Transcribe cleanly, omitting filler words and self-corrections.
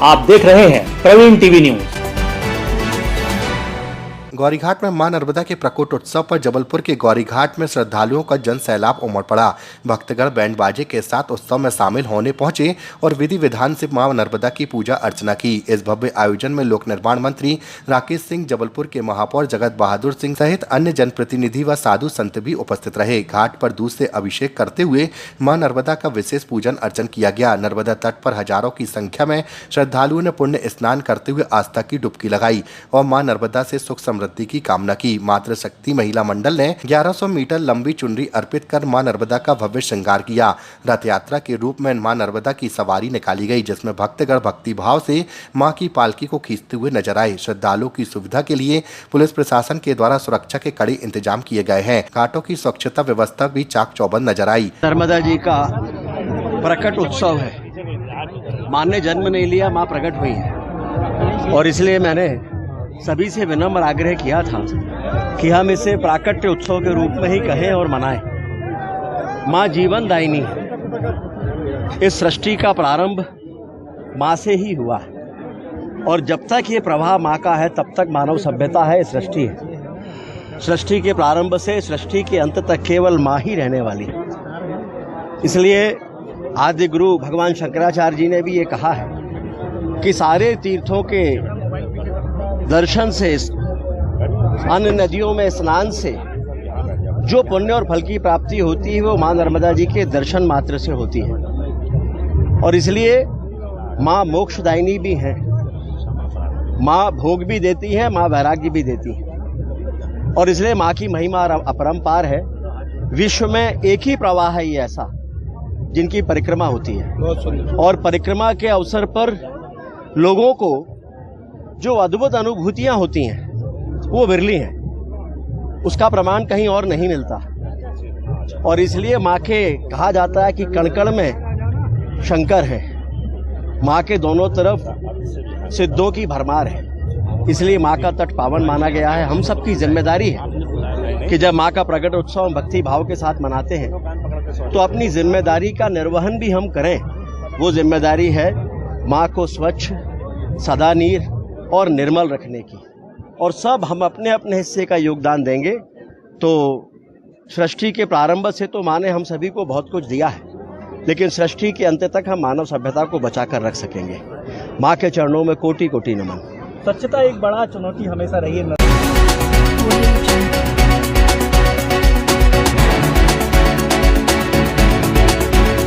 आप देख रहे हैं प्रवीण टीवी न्यूज। गौरीघाट में मां नर्मदा के प्रकट उत्सव पर जबलपुर के गौरीघाट में श्रद्धालुओं का जन सैलाब उमड़ पड़ा। भक्तगण बैंड बाजे के साथ उत्सव में शामिल होने पहुंचे और विधि विधान से मां नर्मदा की पूजा अर्चना की। इस भव्य आयोजन में लोक निर्माण मंत्री राकेश सिंह, जबलपुर के महापौर जगत बहादुर सिंह सहित अन्य जनप्रतिनिधि व साधु संत भी उपस्थित रहे। घाट पर दूध से अभिषेक करते हुए मां नर्मदा का विशेष पूजन अर्चन किया गया। नर्मदा तट पर हजारों की संख्या में श्रद्धालुओं ने पुण्य स्नान करते हुए आस्था की डुबकी लगाई और मां नर्मदा से सुख समृद्धि की कामना की। मातृशक्ति महिला मंडल ने 1100 मीटर लंबी चुनरी अर्पित कर मां नर्मदा का भव्य श्रृंगार किया। रथ यात्रा के रूप में मां नर्मदा की सवारी निकाली गई, जिसमें भक्तगण भक्ति भाव से मां की पालकी को खींचते हुए नजर आए। श्रद्धालुओं की सुविधा के लिए पुलिस प्रशासन के द्वारा सुरक्षा के कड़े इंतजाम किए गए हैं। घाटों की स्वच्छता व्यवस्था भी चाक चौबंद नजर आई। नर्मदा जी का प्रकट उत्सव है। मां ने जन्म नहीं लिया, मां प्रकट हुई है और इसलिए मैंने सभी से विनम्र आग्रह किया था कि हम इसे प्राकट्य उत्सव के रूप में ही कहें और मनाएं। मां जीवन दायिनी है। इस सृष्टि का प्रारंभ मां से ही हुआ है और जब तक ये प्रवाह मां का है तब तक मानव सभ्यता है, सृष्टि है। सृष्टि के प्रारंभ से सृष्टि के अंत तक केवल मां ही रहने वाली है। इसलिए आदि गुरु भगवान शंकराचार्य जी ने भी ये कहा है कि सारे तीर्थों के दर्शन से, अन्य नदियों में स्नान से जो पुण्य और फल की प्राप्ति होती है वो मां नर्मदा जी के दर्शन मात्र से होती है और इसलिए मां मोक्षदायिनी भी है। मां भोग भी देती है, मां वैराग्य भी देती है और इसलिए मां की महिमा अपरंपार है। विश्व में एक ही प्रवाह है ये ऐसा जिनकी परिक्रमा होती है और परिक्रमा के अवसर पर लोगों को जो अद्भुत अनुभूतियां होती हैं वो विरली हैं। उसका प्रमाण कहीं और नहीं मिलता और इसलिए मां के कहा जाता है कि कण कण में शंकर है। मां के दोनों तरफ सिद्धों की भरमार है। इसलिए मां का तट पावन माना गया है। हम सबकी जिम्मेदारी है कि जब मां का प्रकट उत्सव भक्ति भाव के साथ मनाते हैं तो अपनी जिम्मेदारी का निर्वहन भी हम करें। वो जिम्मेदारी है मां को स्वच्छ, सदा नीर और निर्मल रखने की और सब हम अपने अपने हिस्से का योगदान देंगे तो सृष्टि के प्रारंभ से तो मां ने हम सभी को बहुत कुछ दिया है, लेकिन सृष्टि के अंत तक हम मानव सभ्यता को बचाकर रख सकेंगे। मां के चरणों में कोटि कोटि नमन। स्वच्छता एक बड़ा चुनौती हमेशा रही है।